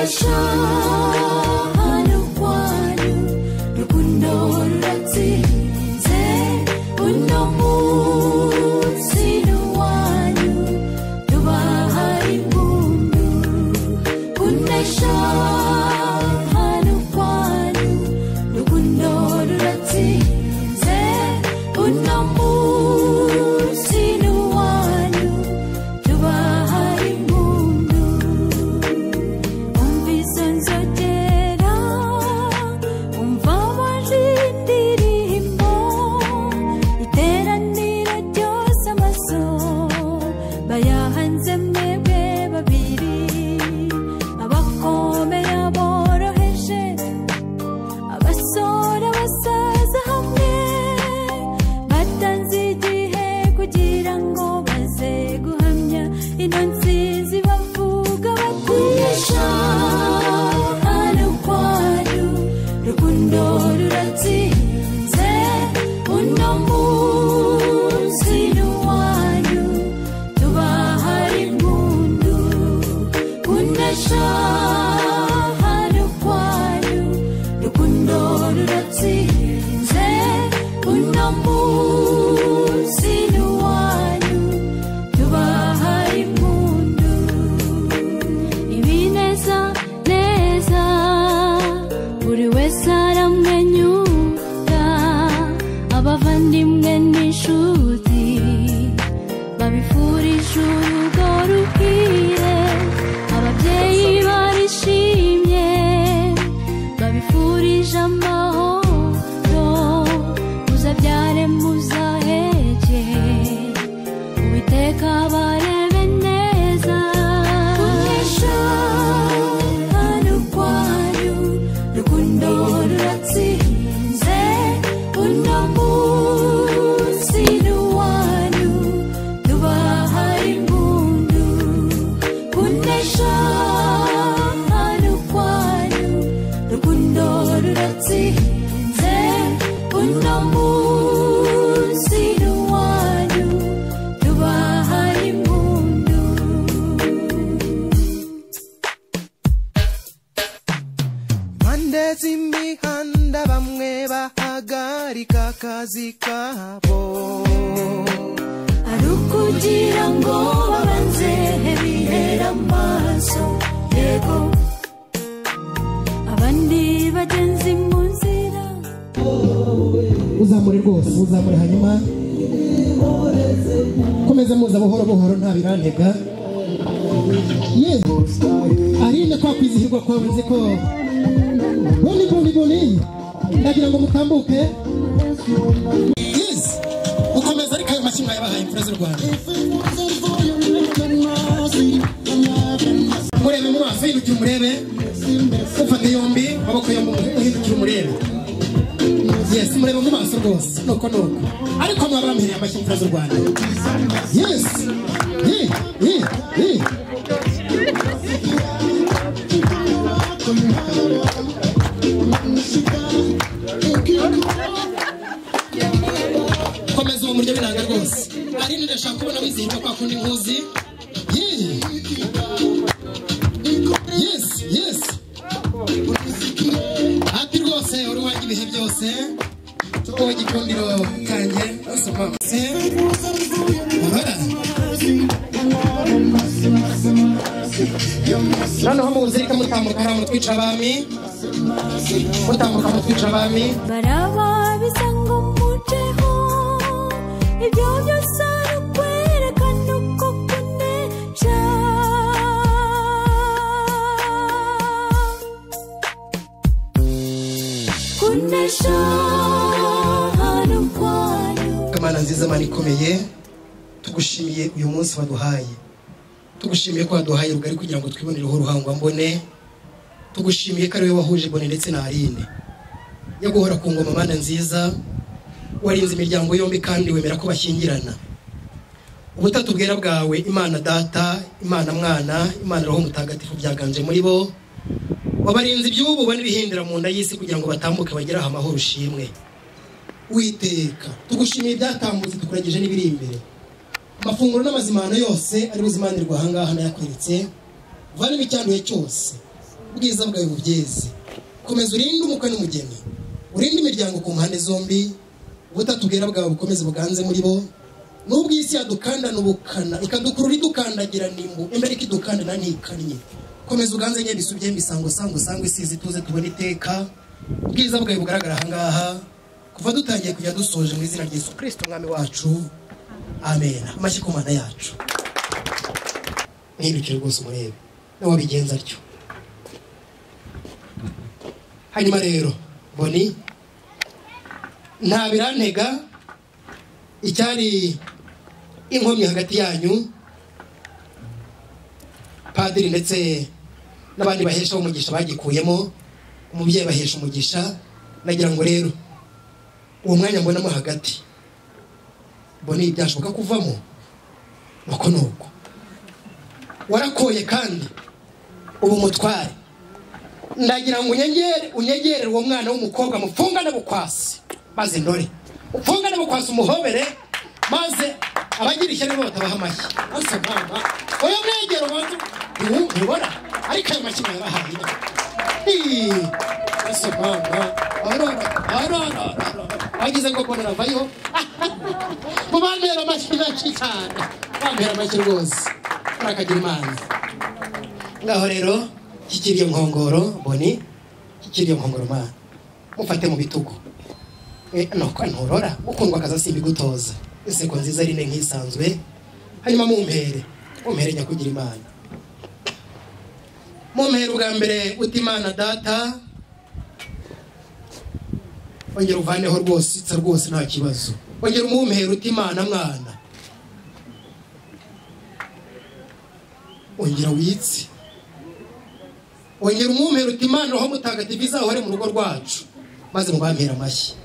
kunesha hano kwanyu rukundo ruratsinze uno munsi wanyu tubahaye impundu kunesha hano kwanyu rukundo ruratsinze uno munsi wanyu tubahaye impundu umvise nzogera umva abarindirimbo iteraniro ryose amaso bayahanze mwebwe babiri abakomeye aboroheje abasore abasaza hamwe batanze igihe kugira ngo baze guhamya ino nsinzi bavuga bakunesha hano kwanyu rukundo ruratsinze uno munsi wanyu tubahaye impundu kunesha hano kwanyu rukundo ruratsinze uno munsi wanyu tubahaye impundu ibineza neza buri wese aramwenyura abavandimwe n'inshuti babifurije urugo ruhire ababyeyi barishimye babifurije amahoro muzabyare muzaheke uwiteka barebe neza kunesha hano kwanyu rukundo ruratsinze uno munsi wanyu tubahaye impundu kunesha hano kwanyu rukundo ruratsinze uno munsi wanyu tubahaye impundu impande z'imihanda bamwe bahagarika akazi kabo ari ukugira ngo babanze bihera amaso yego abandi bagenzi mu nzira uzamure rwose uzamure hanyuma komeza muza buhoro buhoro nta birantega yego arinde kwa kwizihirwa kwawe nzi ko boni ndagira ngo mutambuke yes ukomeza ariko ayo mashyi mwayabahaye imfura z'u Rwanda murebe mu maso hindukira umurebe ufate yombi amaboko yombi uhindukira umurebe yes murebe mu maso rwose nuko ariko mwabampereye amashyi imfura z'u Rwanda yes komeza uwo muryo binanga rwose ari ndashaka kubona wizihirwa kwa kundi nkuzi yes happy rwose uri wanjye ibihe byose wowe gikundiro kanjye usomase noneho muzirika mutambuka hariya mutwica abami baraba bisa ngo muceho ibyo byose ari ukwerekana uko kunesha kunesha hano kwanyu Imana nziza Imana ikomeye tugushimiye uyu munsi waduhaye tugushimiye ko waduhaye rugari kugira ngo twibonereho ruhangwa mbone tugushimiye ko ari we wahuje Bone ndetse na Aline yo guhora ku ngoma Mana nziza warinze imiryango yombi kandi wemera ko bashyingirana ubutatu bwera bwawe Imana Data Imana Mwana Imana Roho Mutagatifu byaganje muri bo wabarinze iby'ubu bone bihindira mu nda y'isi kugira ngo batambuke bagera amahoro ushimwe witeka tugushimiye byatambutse tukurageje n'ibiri imbere amafunguro n'amazimano yose ari buzimanirwa ahangaha nayakweretse vana n'icyanduye cyose ubwiza bwawe bubyeze. Komeza urinde umukwe n'umugeni, urinde imiryango ku mpande zombi, ubutatu bwera bwawe bukomeze buganze muri bo. Nubwo isi yadukandana ubukana ikadukurura idukandagira nimbu imbere ikidukandana ntikannye, komeza uganze nye bisubye misango sango isize tuze tubone iteka. Ubwiza bwawe bugaragara aha ngaha kuva dutangiye kujya dusoje mu izina rya Yesu Kristo mwami wacu, amen. Amashyi ku Mana yacu. Mwibukire rwose umurebe nawe bigenza atyo. Hanyuma rero Boni nta birantega icyari inkomyi hagati yanyu padiri ndetse n'abandi bahesha umugisha bagikuyemo, umubyeyi bahesha umugisha. Nagira ngo rero uwo mwanya mbonamo hagati Boni byashoboka kuvamo nuko warakoye kandi ubu mutware. Ndagira ngo unyegere uwo mwana w'umukobwa mufungane bukwasi maze ndore ufungane bukwasi umuhobere maze abagira ishyari bo batabaha amashyi. Ase mama oya mwegero bantu ntibona ariko ayo mashyi yabahaye. Ase mama arara agize ngo bonera vayo mubambera amashyi menshi cyane, bambera amashyi rwose urakagira Imana. Ngaho rero kikiriye nkongoro Boni, kikiriye nkongoro Mana mufate mu bitugu. Nuko nturora ukundwa akaza simbigutoza, inseko nziza rine nk'isanzwe. Hanyuma mumpere nyakugira Imana. Mumpere ubwa mbere uti Imana data, ongera uvaneho rwose nta kibazo. Ongera umumpere uti Imana mwana, ongera witse. Ongera umumpere uti Imana roho mutagatifu izahore mu rugo rwacu maze mubampera amashyi.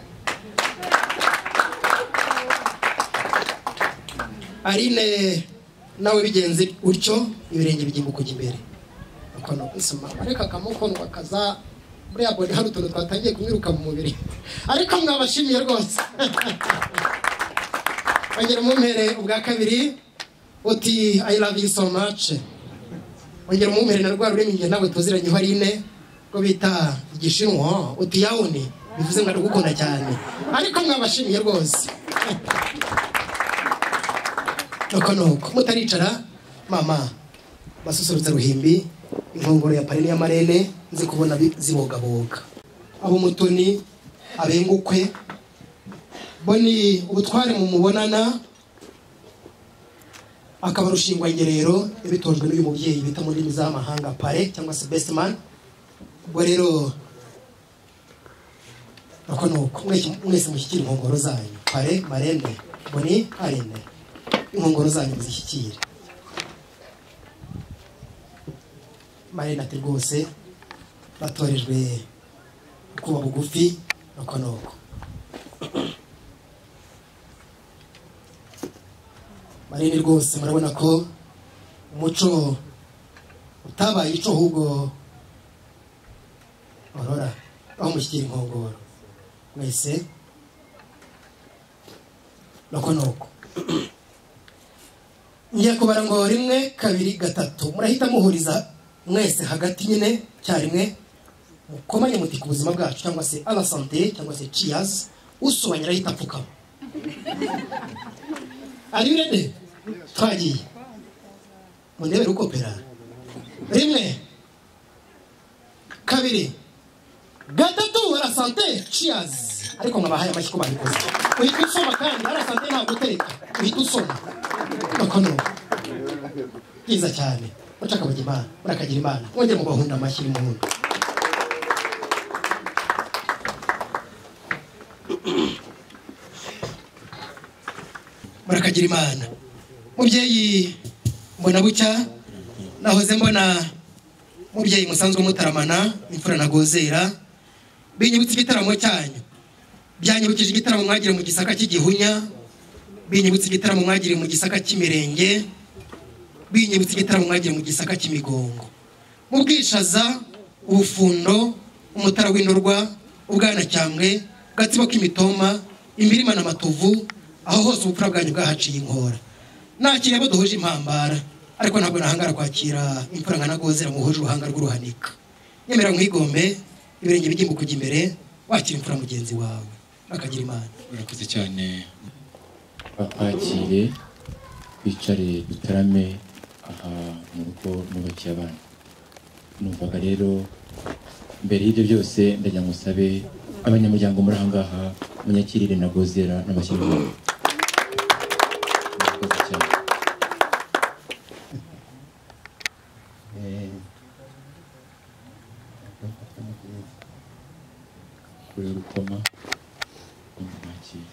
Arine nawe bigenze utyo ibirenge bigiye kujya imbere. Akono usoma areka kamukono akaza buriya Boni hari utuntu twatangiye kumwiruka mu mubiri ariko mwabashimiye rwose. Ongera umumpere ubwa kabiri uti I love you so much. Ongera umumpere na rwa rurimi nge nawe tuziranye ho Arine ko bita igishinwa uti yaoni bivuze ngo ndagukunda cyane ariko mwabashimiye rwose. Nuko mutaricara mama basusurutse ruhimbi inkongoro ya Parine ya Marene nzi kubona zibogaboga. Abo mutoni abengukwe Boni ubutware mu mubonana akaba rushingwa ngerero ibitojwe n'uyu mubyeyi bita mu ndimi z'amahanga pare cyangwa se best man. Ubwo rero nuko mwese mushyikira inkongoro zanyu pare Marene Boni Arine, inkongoro zanyu zishyikire. Marene ati rwose batorejwe kuba bugufi. Nuko Marene rwose murabona ko umuco utabaye ico ahubwo orora aho mushyikira inkongoro mwese. Nuko ngiye kubara ngo 1 2 3 murahita muhuriza mwese hagati nyine cyarimwe mukomanye muti ku buzima bwacu cyangwa se à la santé cyangwa se cheers. Usobanyira ahita apfukama. Ari ready? Twagiye mundebere uko opera 1 2 3 à la santé cheers. Ariko mwabahaye amashyi ko babikoze. Uhita usoma kandi à la santé nta guteka uhita usoma. Nuko byiza cyane mucaka bugima murakagira Imana. Wongere mu bahunda amashyi y'umuhundo. Murakagira Imana. Mubyeyi mbona bucya nahoze mbona mubyeyi musanzwe mutaramana imfura nagozera binyibutse igitaramo cyanyu, byanyibukije igitaramo mwagire mu gisaka cy'igihunya, binyibutse igitaramo mwagire mu gisaka cy'imirenge, binyibutse igitaramo mwagire mu gisaka cy'imigongo, mu bwishaza, ubufundo, umutara w'indorwa, ubwana cyambwe, gatsibo k'imitoma, imbirima n'amatovu, aho hose ubupfura bwanyu bwahaciye inkora. Nakiriye abo duhuje impambara ariko ntabwo nahangara kwakira imfura nka nagozera muhuje uruhanga rw'uruhanika. nyemera nkwigombe ibirenge bijye kujya imbere wakira imfura mugenzi wawe akagira Imana. Urakoze cyane bakwakire twicare dutarame aha mu rugo nubakiye abana. Numvaga rero mbere y'ibyo byose ndajya ngusabe abanyamuryango muri aha ngaha munyakirire na Gozera n'abashyirwa. Urakoze cyane. Kuri rukoma umwakira.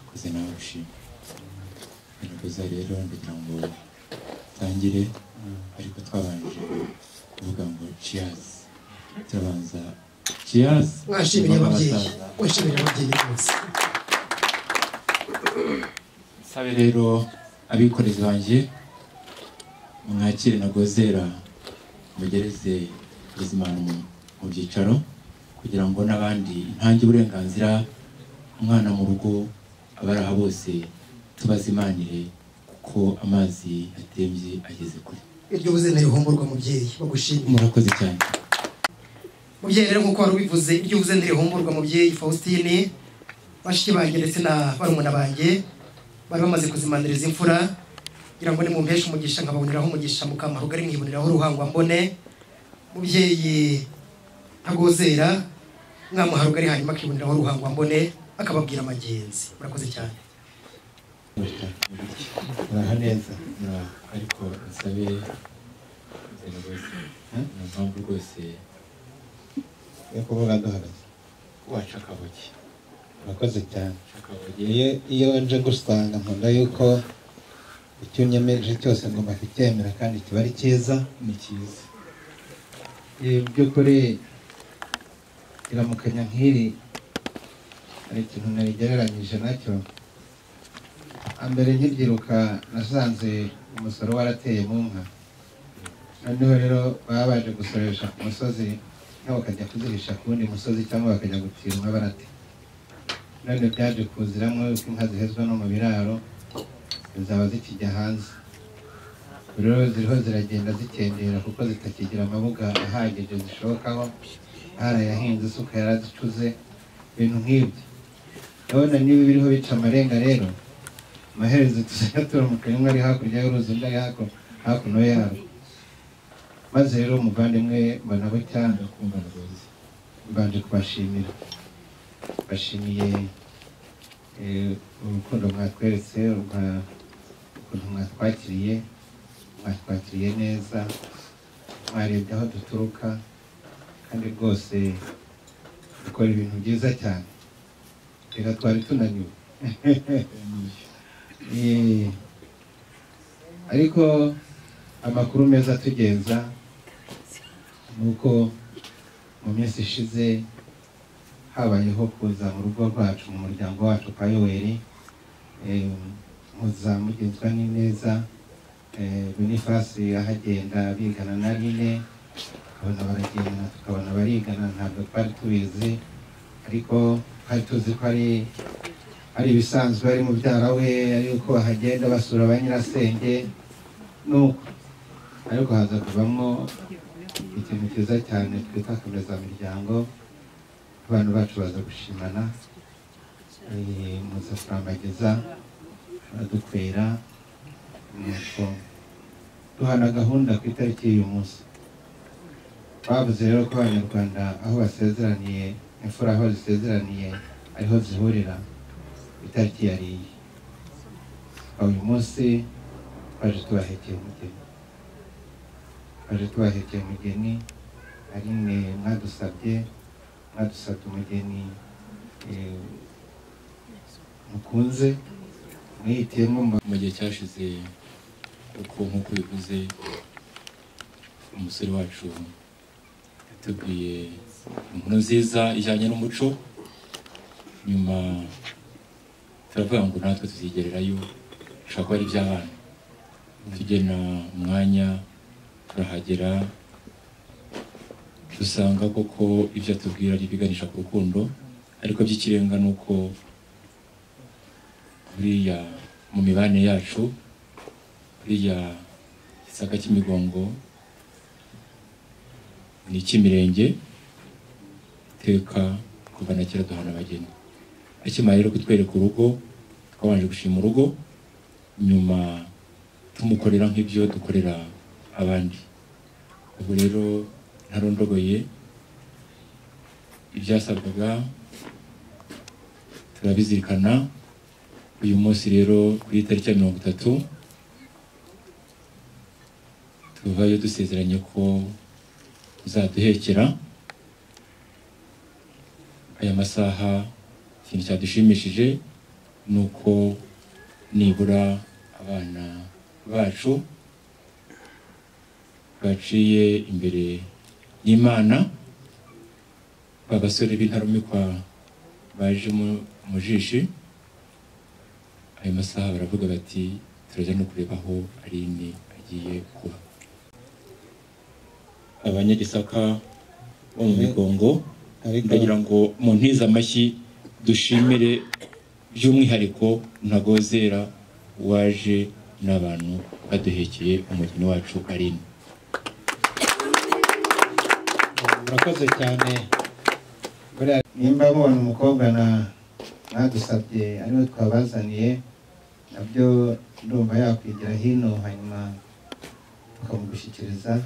Urakoze nawe ushima. Urakoze rero ndagira ngo tangire ariko twabanje kuvuga ngo cheers. Turabanza cheers. Mwashimire ababyeyi. Mwashimire ababyeyi bose. Sabe rero abikorezi banjye mwakire na Gozera mugereze Bizimana mu byicaro kugira ngo n'abandi ntange uburenganzira umwana mu rugo abaraha bose tubazimanire kuko amazi atembye ageze kure. Iryo buzene rihomborwa mubyeyi bagushimire. Murakoze cyane. Mubyeyi rero nkuko wari ubivuze iryo buzene rihomborwa mubyeyi Faustine bashiki banjye ndetse na barumuna banjye bari bamaze kuzimaniriza imfura kugira ngo ni mu mpesha umugisha nkababoneraho umugisha Mukamarugari mwiboneraho Ruhangwa mbone mubyeyi Ntagozera mwamuharugari hanyuma akiboneraho Ruhangwa mbone akababwira amagenzi. Murakoze cyane. Muraha neza ariko nsabe mpamvu rwose yo kuvuga duhagaze waca akabogi. urakoze cyane. Iyo nje gusanga nkunda yuko icyo unyemeje cyose ngomba kucyemera kandi kiba ari cyiza. Ni cyiza. By'ukuri iramukanya nk'iri hari ikintu narigereranyije nacyo. Mbere nkibyiruka nasanze umusoro warateye mu nka, noneho rero baba baje gusoresha ku musozi nabo bakajya kuzihisha ku wundi musozi cyangwa bakajya gutira inka barate. None byaje kuziramo yuko inka zihezwa no mu biraro zizaba zikijya hanze. Rero ziriho ziragenda zikendera kuko zitakigira amabuga ahagije zishokaho, harayahinze isuka yarazicuze, ibintu nk'ibyo. Ndabona niba biriho bica amarenga rero amaherezo tuzajya turamukanya umwe ari hakurya y'uruzi undi ari hakuno yarwo. Maze rero umuvandimwe mbona bo cyane mbanje kubashimira. Bashimiye urukundo mwatweretse, ukuntu mwatwakiriye neza, mwarebye aho duturuka kandi rwose dukora ibintu byiza cyane. Reka twari tunaniwe ariko amakuru meza atugenza nuko mu minsi ishize habayeho kuza mu rugo rwacu mu muryango wacu kwa Yoweri muzamugenzwa n'ineza Boniface ahagenda bigana na Line tukabona baragenda tukabona barigana, ntabwo twari tubizi ariko twari tuzi ko ari ibisanzwe ari mubyara we ariko bahagenda basura ba nyirasenge nuko, ariko haza kuvamo ikintu cyiza cyane twita akabezamiryango. Abantu bacu baza gushimana, muza kurambagiza baradukwera, nuko duhana gahunda ku itariki y'uyu munsi. Bavuze rero ko abanyarwanda aho basezeraniye, imfura aho zisezeraniye ariho zihurira, itariki yariye. Uyu munsi twaje tubahekeye umugeni, ari mwe mwadusabye umugeni mukunze mwihitiyemo. Mu gihe cyashize nk'uko bivuze umusore wacu yatubwiye inkuru nziza ijyanye n'umuco, nyuma turavuga ngo natwe tuzigererayo, dushobora kuba ari iby'abana. Tugena umwanya turahagera, dusanga koko ibyo atubwira ari ibiganisha ku rukundo, ariko by'ikirenga ni uko buriya mu mibanire yacu kuriya Gisaka cy'imigongo ni icy'imirenge teka kuva na kera duhana abageni. Akimara rero kutwereka urugo twabanje gushima urugo, nyuma tumukorera nk'ibyo dukorera abandi. Ubu rero ntarondogoye ibyasabwaga turabizirikana. Uyu munsi rero kuri tariki ya 30 tuvayo dusezeranye ko uzaduhekera. Aya masaha ikintu cyadushimishije nuko nibura abana bacu baciye imbere y'Imana, abasore b'intarumikwa baje mu jishi. Aya masaha baravuga bati turaja no kureba aho Aline agiye kuba. Abanyagisaka bo mu migongo ndagira ngo mu ntiza amashyi dushimire by'umwihariko Ntagozera waje n'abantu baduhekeye umugeni wacu Aline. Murakoze cyane. Nimba mubona umukobwa mwadusabye ariwe twabazaniye, nabyo ndumva yakwigira hino hanyuma tukamugushyikiriza.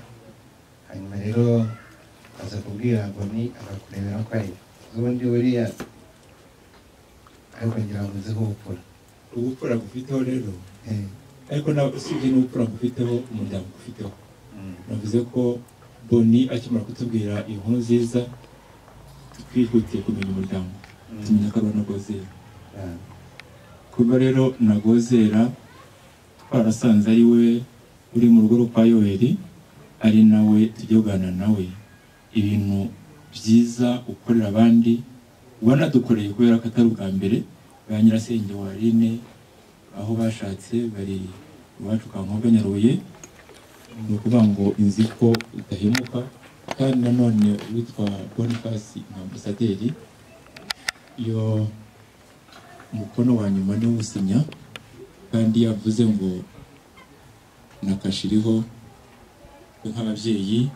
Hanyuma rero aza kubwira ngo ni agakurebera ko ari ubundi buriya, ariko ngira ngo nzi ubupfura. Ubupfura gufiteho rero ariko nawe usibye n'ubupfura gufiteho umuryango ufiteho. Navuze ko Boni akimara kutubwira inkuru nziza twihutiye kumenya umuryango, tumenya ko ari Ntagozera. Kuba rero Ntagozera twarasanze ari we uri mu rugo kwa Yoheri, ari nawe tujya kuganira nawe ibintu byiza ukorera abandi, wanadukoreye kubera ko atari ubwa mbere. Ba nyirasenge wa Aline aho bashatse bari iwacu Kankoga Nyaruye, ni ukuvuga ngo inzi ko idahemuka. Kandi nanone witwa Boniface nka ambasaderi, iyo umukono wa nyuma niwo usinya, kandi yavuze ngo nakashiriho nk'ababyeyi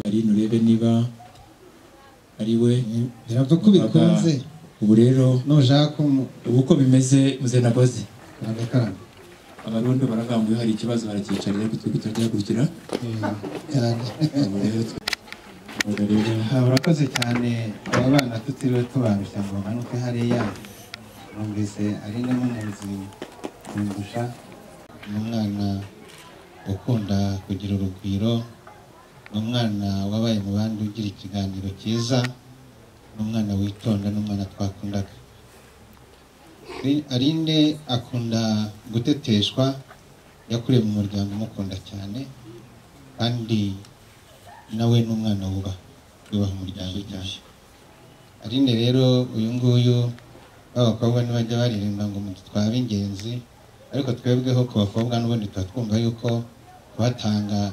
Aline urebe niba ari we. Biravuga ko bikunze. Ubu rero nushaka ubu ko bimeze muze Nagoze karabekara abarundi baragambuye hari ikibazo barakicarira ariko twe tutajyagurikira cyane. Urakoze cyane. Aba bana tutiriwe tubarushya ngo manuke hariya, numvise Aline muzi kundusha. Ni umwana ukunda kugira urugwiro, ni umwana wabaye mu bandi ugira ikiganiro cyiza, ni umwana witonda, ni umwana twakundaga. Aline akunda guteteshwa, yakuriye mu muryango umukunda cyane, kandi nawe ni umwana wubaha umuryango cyane. Aline rero uyu nguyu b'abakobwa ntibajya baririmba ngo twaba ingenzi, ariko twebweho ku bakobwa n'ubundi tuba twumva yuko kubatanga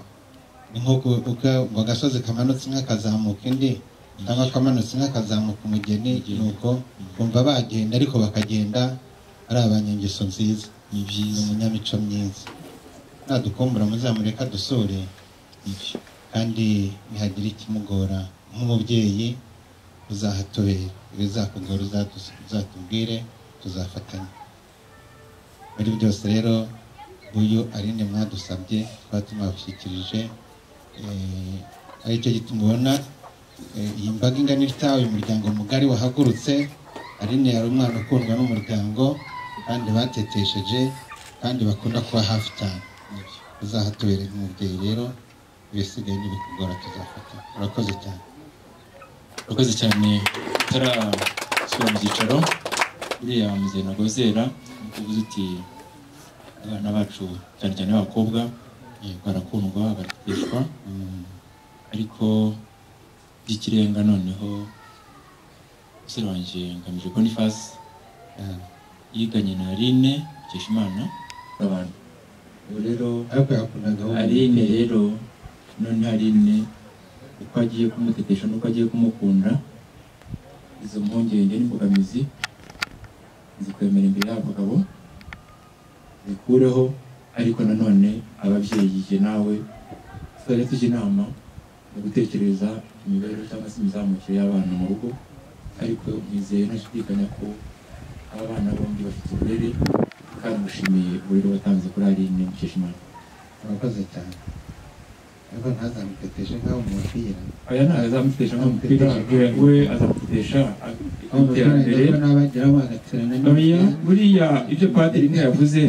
ni nko agasozi kamanutse inka kazamuka indi, cyangwa kamanutse inka kazamuka umugeni, nuko kumva bagenda ariko bakagenda ari abanyangeso nziza, ni byiza, umunyamico myiza. Nadukumbura muzamureka dusure, kandi ntihagire ikimugora. Nk'umubyeyi uzahatubera, ibizakugora uzatubwire, tuzafatanya muri byose. Rero uyu Aline mwadusabye twaba tumabashyikirije, aricyo gituma ubona iyi mbaga ingana itya, uyu muryango mugari wahagurutse. Aline yari umwana ukundwa n'umuryango, kandi batetesheje, kandi bakunda kuba hafi cyane. Uzahatubere nk'umubyeyi rero, ibisigaye n'ibikugora tuzafata. Urakoze cyane. Urakoze cyane. Tarasubira mu byicaro uriya muze Ntagozera uvuze uti abana bacu cyane cyane b'abakobwa barakundwa, barateteshwa, ariko by'ikirenga noneho umusore wanjye Ngamije Boniface yiganye na Aline Mukeshimana abantu. Ubu rero Aline rero none Aline uko agiye kumutetesha n'uko agiye kumukunda, izo mpungenge n'imbogamizi zikwemera imbere y'abagabo bikureho, ariko nanone ababyeyi je nawe twari tujye inama yo gutekereza imibereho cyangwa se imizamukire y'abana mu rugo, ariko nizeye ntashidikanya ko aba bana bombi bafite uburere kandi mushimiye uburere watanze kuri Aline Mukeshimana. Murakoze cyane. Ariko ntazamuteteshe nk'aho umupira. Aya ntazamutetesha nk'umupira, we azamutetesha iterambere n'abageraho bagaterana. Buriya ibyo padiri mwe yavuze,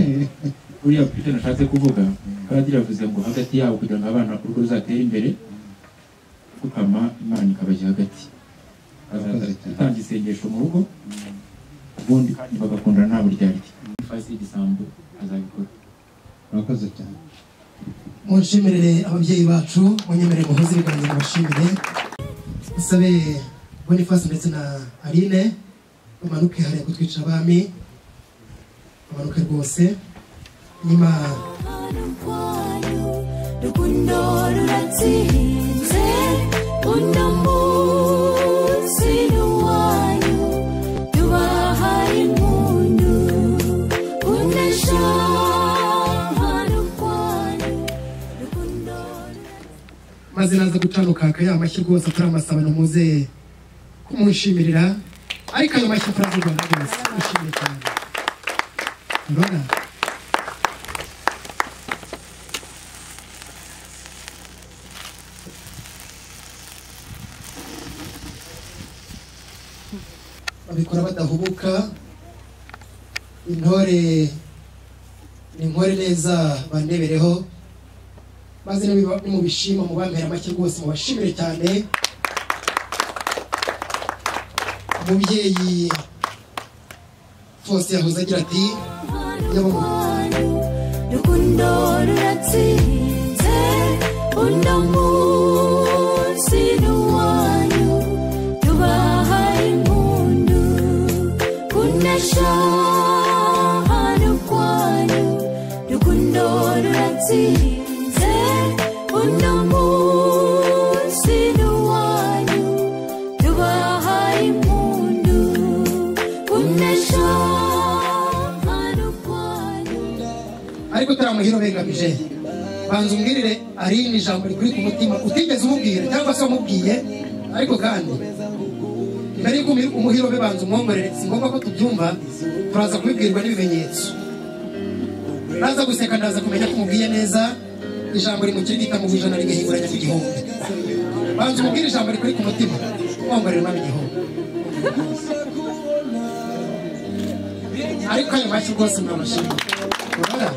buriya ibyo nashatse kuvuga, padiri yavuze ngo hagati yabo kugira ngo abana urugo ruzatere imbere, gukama Imana ikabajya hagati, gutanga isengesho mu rugo, ubundi kandi bagakundana nta buryarya. Ifasi y'igisambu azabikora. Murakoze cyane. Munshimirire ababyeyi bacu, munyemerere muhoze ibiganiro bashimire. Musabe Boniface ndetse na Aline bamanuke hariya kutwica abami, bamanuke rwose nyuma. Rukundo ruratsinze uno munsi n'uwanyu, tubahaye impundu kunesha hano kwanyu. Rukundo maze naza gucanukaka ya mashyi rwose atari amasabano muze kumushimirira, ariko ayo mashyi atari u Rwanda rwose mushimire cyane. Urabona babikora badahubuka. Intore ni nkore neza bandebereho, maze nimubishima mubampera make rwose mubashimire cyane. Umubyeyi Faustin yahoze agira ati rukundo ruratsinze uno munsi n'uwanyu, tubahaye impundu kunesha hano kwanyu. Rukundo ruratsinze uno munsi n'uwanyu, tubahaye impundu kunesha hano kwanyu. ariko turamuhiro begamije. Banza umbwirire Aline ijambo rikuri ku mutima utigeze umubwira cyangwa se umubwiye, ariko kandi mbere yuko umuhiro be banza umwongorere. Si ngombwa ko tubyumva, turaza kubibwirwa n'ibimenyetso. Naza guseka ndaza kumenya ko umubwiye neza, ijambo rimukirigita mu bujana rigahinguranya mu gihombo. Banza umubwire ijambo rikuri ku mutima, umwongorere nawe igihombo. Ariko ayo mashyi rwose mwabashimye. Urabona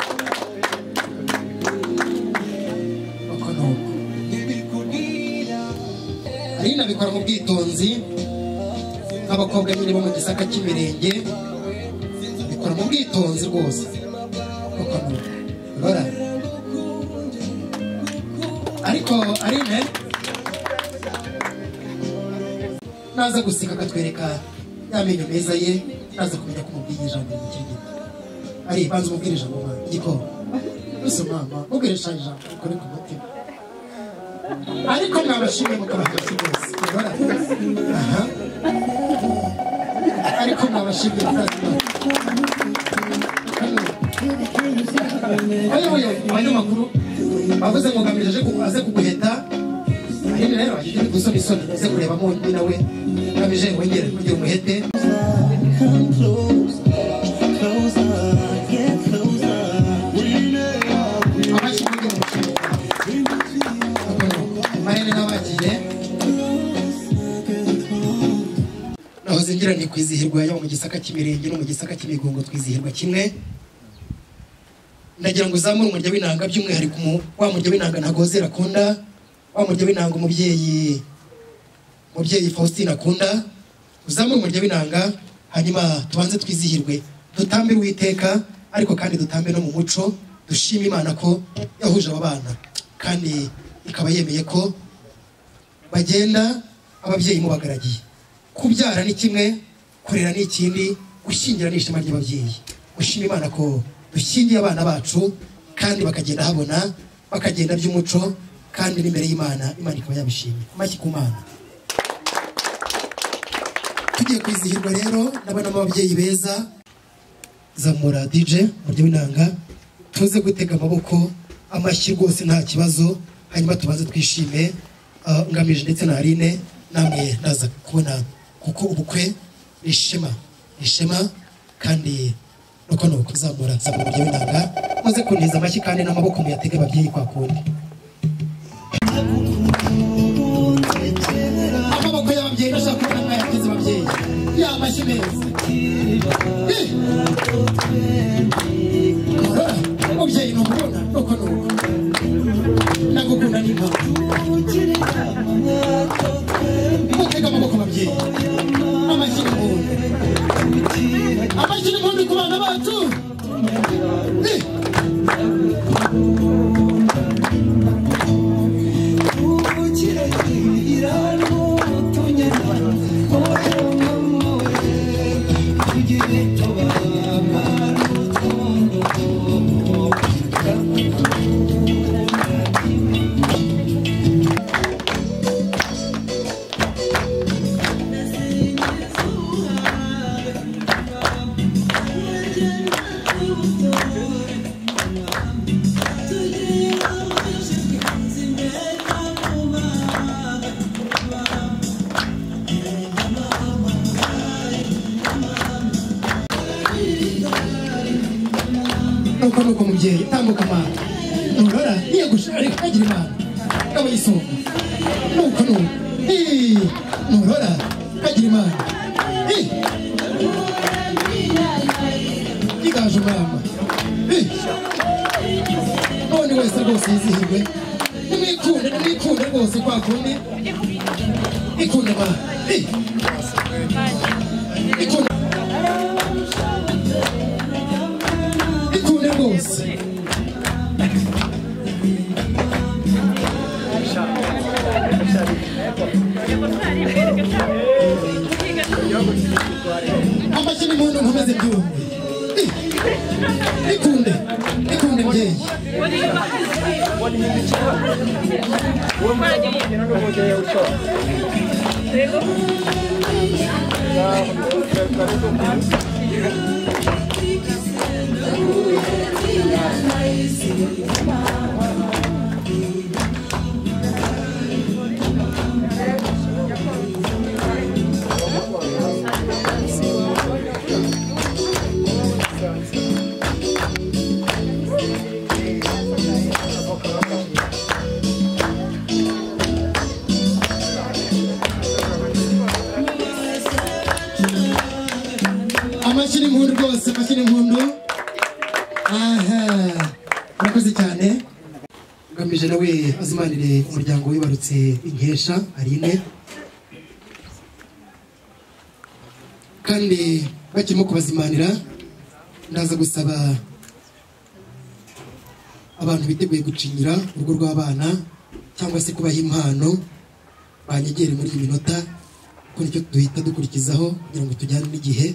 Aline abikora mu bwitonzi nk'abakobwa nyine bo mu gisaka cy'imirenge, bikora mu bwitonzi rwose. Urabona ariko Aline naza guseka akatwereka y'amenyo meza ye, naza kumenya ko umubwiye ijambo rimukirigita. Ari banza umubwire ijambo igikoma gusa mama mubwirisha ijambo rikore ku mutima. Ariko mwabashimiye mukabafasha rwose. Aha ariko mwabashimiye oya abanyamakuru bavuze ngo ngamije aze kuguheta. Aline rero agiye gusoma isoni aze kureba mu ndi nawe ngamije wengere kugira umuhete. Nahoze ngira ni kwizihirwa yaba mu gisaka cy'imirenge no mu gisaka cy'imigongo twizihirwa kimwe. Ndagira ngo uzamure umurya w'inanga, by'umwihariko wa murya w'inanga ntagozera akunda, wa murya w'inanga umubyeyi Faustin akunda. Uzamure umurya w'inanga, hanyuma tubanze twizihirwe, dutambire Uwiteka, ariko kandi dutambe no mu muco, dushima Imana ko yahuje aba bana kandi ikaba yemeye ko bagenda ababyeyi mubagaragiye. Kubyara ni kimwe, kurera ni ikindi, gushyingira ni ishema ry'ababyeyi. Gushima Imana ko dushyingiye abana bacu kandi bakagenda habona, bakagenda by'umuco, kandi n'imbere y'Imana, Imana ikaba yabishimye. Amashyi ku Mana. Tugiye kwizihirwa rero n'abana b'ababyeyi beza. Zamura DJ muryo w'inanga. tuze gutega amaboko amashyi rwose nta kibazo, hanyuma tubaze twishime. Ngamije ndetse na Aline namwe ndaza kubona kuko ubukwe ishema kandi nuko no kuzamura buryo w'indanga muze kuntiza amashyi kandi n'amaboko muyatege ababyeyi kwa kundi. Amaboko y'ababyeyi ndashaka kubona mwayateze ababyeyi y'amashyi meza. Umubyeyi numubona nuko nuko nagukunda n'impamvu mutega amaboko ababyeyi. Amashyi n'impundu ku bana bacu. Nuko mubyeyi tambuka amana nurora niyagushaka ariko kagira imana ngabo yisumba nuko nurora kagira imana igaje umwamba none wese rwose yizihirwe. Nimwikunde rwose kwa kundi ikunde amana ikunde rwose. Amashyi n'impundu nkomeze byumve. Ikunde mbyeyi. Amashyi n'impundu rwose, amashyi n'impundu. Murakoze cyane. Ngamije nawe azimanire umuryango wibarutse inkesha Aline, kandi bakirimo kubazimanira ndaza gusaba abantu biteguye gucinyira urugo rw'abana cyangwa se kubaha impano banyegere muri iyi minota kuko nicyo duhita dukurikizaho kugira ngo tujyane n'igihe.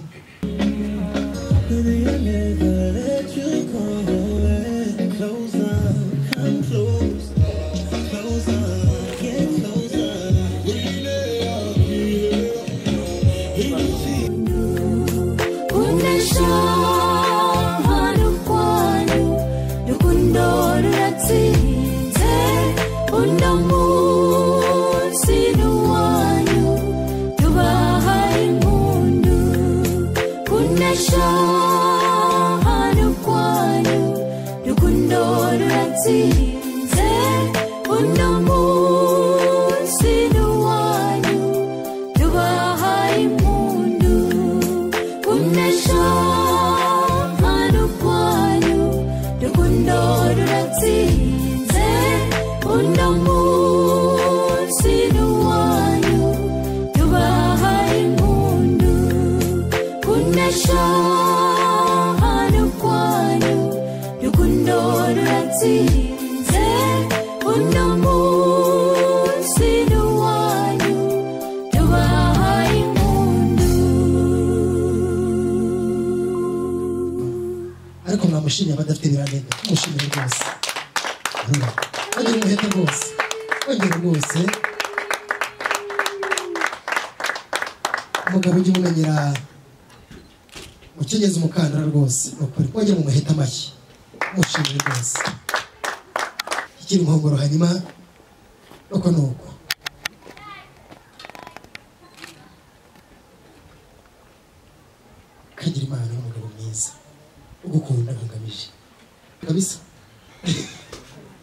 Ariko mwamushimye abadafite biranenga, mushimire rwose. Ongera umuhete rwose, ongera rwose. Umugabo ujye umumenyera mukenyeza umukandara rwose, ongera umuhete amashyi. Mushimire. ndagushimiye rwose ikiri muhongoro hanyuma nuko kagira imana n'umugabo mwiza ugukunda ntugamije kabisa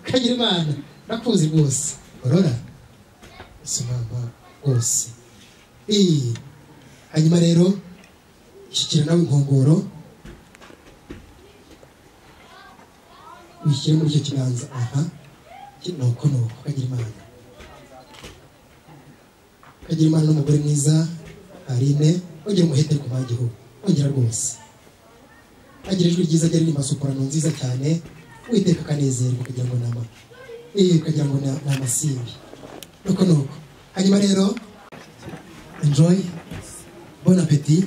kagira imana nakuzi rwose orora simama rwose hanyuma rero ishyikira nawe inkongoro wishyire muri icyo kiganza nuko kagira imana n'umugore mwiza Aline ongera umuhetere ku magihugu ongera rwose agira ijwi ryiza ryari ririmo soprano nziza cyane witeka kanezerwa kugira ngo ukagira ngo ni amasimbi nuko hanyuma rero enjoy bon appétit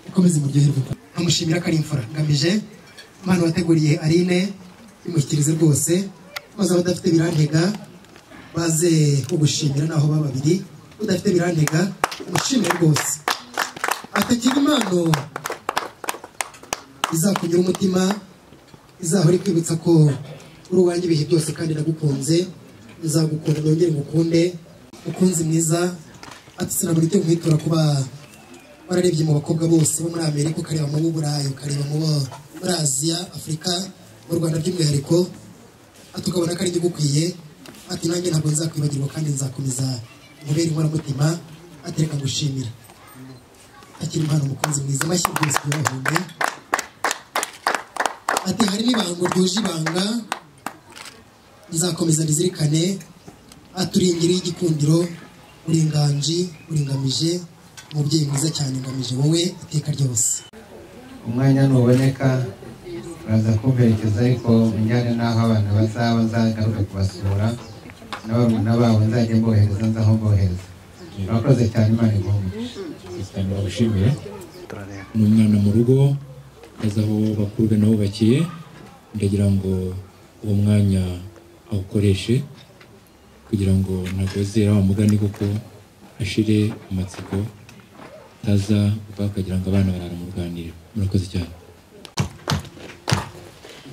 ukomeze muryoherwe amushimira ko ari imfura ngamije imana wateguriye Aline imushyikirize rwose maze abadafite birantega baze kugushimira naho baba babiri udafite birantega umushimire rwose atakiga impano izakunyura umutima izahora kwibutsa ko uri uwanjye ibihe byose kandi nagukunze nzagukunda nongere ngukunde mukunzi mwiza ati sinabura icyo nkwitura kuba wararebye mu bakobwa bose bo muri Amerika ukareba mu Burayi ukareba muri Aziya Afurika mu Rwanda by'umwihariko ati ukabona ko ari igukwiye ati nanjye ntabwo nzakwibagirwa kandi nzakomeza mubere inkoramutima ati reka ngushimira akiri impano umukunzi mwiza amashyi rwose y'abahunde ati harimo ibango ryuje ibanga nzakomeza ndizirikane aturingiriye igikundiro uringamije umubyeyi mwiza cyane ngamije wowe iteka ryose umwanya nuboneka uraza kumperekeza ariko njyane n'aho abantu bazaba nzagaruka kubasura n'abana babo nzajya mbohereza nzaho mbohereza urakoze cyane imana igomba cyane bagushimire n'umwana mu rugo aza aho bakuru be nabubakiye ndagira ngo uwo mwanya awukoreshe kugira ngo ntagozera wa mugani kuko ashire amatsiko taza bakagira ngo abana barara mu ruganiriro murakoze cyane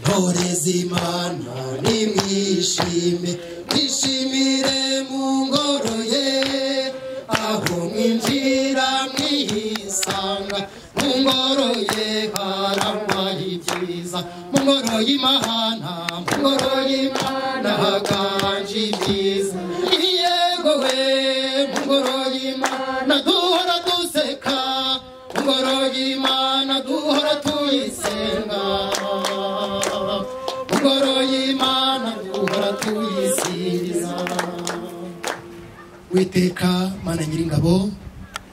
ntore z'Imana nimwishime mwishimire mu ngoro ye aho mwinjira mwisanga mu ngoro ye harangwa ibyiza mu ngoro y'Imana haganje ibyiza yego we mu ngoro y'Imana duhora duseka mu ngoro y'Imana duhora tuyisenga mu ngoro y'Imana duhora tuyisingiza witeka mana nyiringabo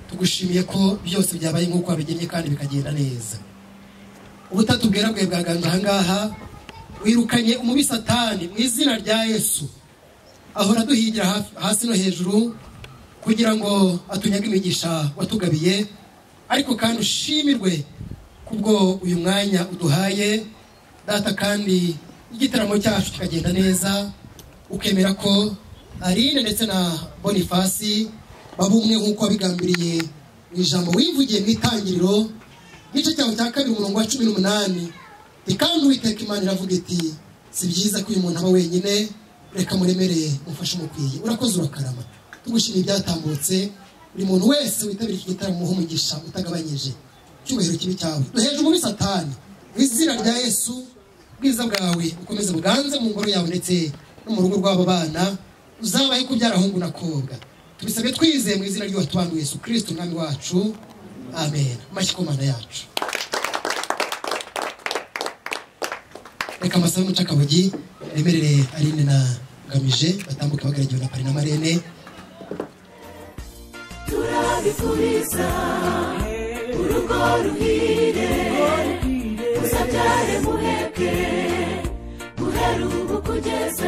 tugushimiye ko byose byabaye nk'uko wabigennye kandi bikagenda neza ubutatu bwera bwe bwaganje ahangaha wirukanye umubi Satani mu izina rya Yesu ahora duhigira hasi no hejuru kugira ngo atunyage imigisha watugabiye ariko kandi ushimirwe kubwo uyu mwanya uduhaye data kandi igitaramo cyacu kikagenda neza ukemera ko Aline ndetse na Boniface babumwe nk'uko wabigambiriye mu ijambo wivugiye mu itangiriro gice cyawe cya 2:18 kandi Uwiteka Imana iravuga iti si byiza ko uyu muntu aba wenyine reka muremereye mufashe umukwiye urakoze urakarama tugushimiye ibyatambutse buri muntu wese witabira iki gitaramo muhe umugisha utagabanyije cyubahiro kibi cyawe duheje umubi Satani mu izina rya Yesu bwiza bwawe ukomeze buganze mu ngoro yawe ndetse no mu rugo rw'abo bana uzabaye kubyara ahungu na koga tubisabye twizeye mu izina ry'uwatubanduye Yesu Kristo umwami wacu amen mashikomana yacu reka amasaha y'umucakabugi remerere Aline na Ngamije batambuka bagaragiwe na Pari na Marene turabifuriza urugo ruhire uzabyare muheke guhera ubu kugeza